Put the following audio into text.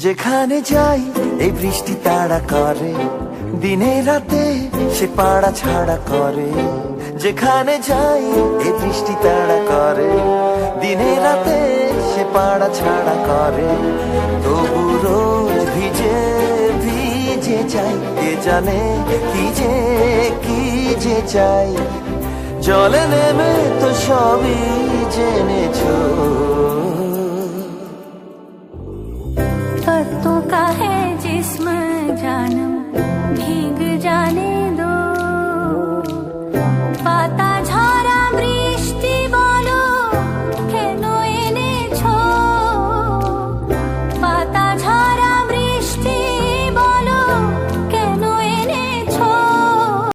যেখানে যাই এই বৃষ্টি তাড়া করে, দিনে রাতে সে পাড়া ছাড়া করে। যেখানে যাই এই বৃষ্টি তাড়া করে, দিনে রাতে সে পাড়া ছাড়া করে। তবু রোজ ভিজে ভিজে যাই, কে জানে কি যে চাই। জলে নেমে তো সবই জেনেছো। पत्तों का है जिस्म जानम भीग जाने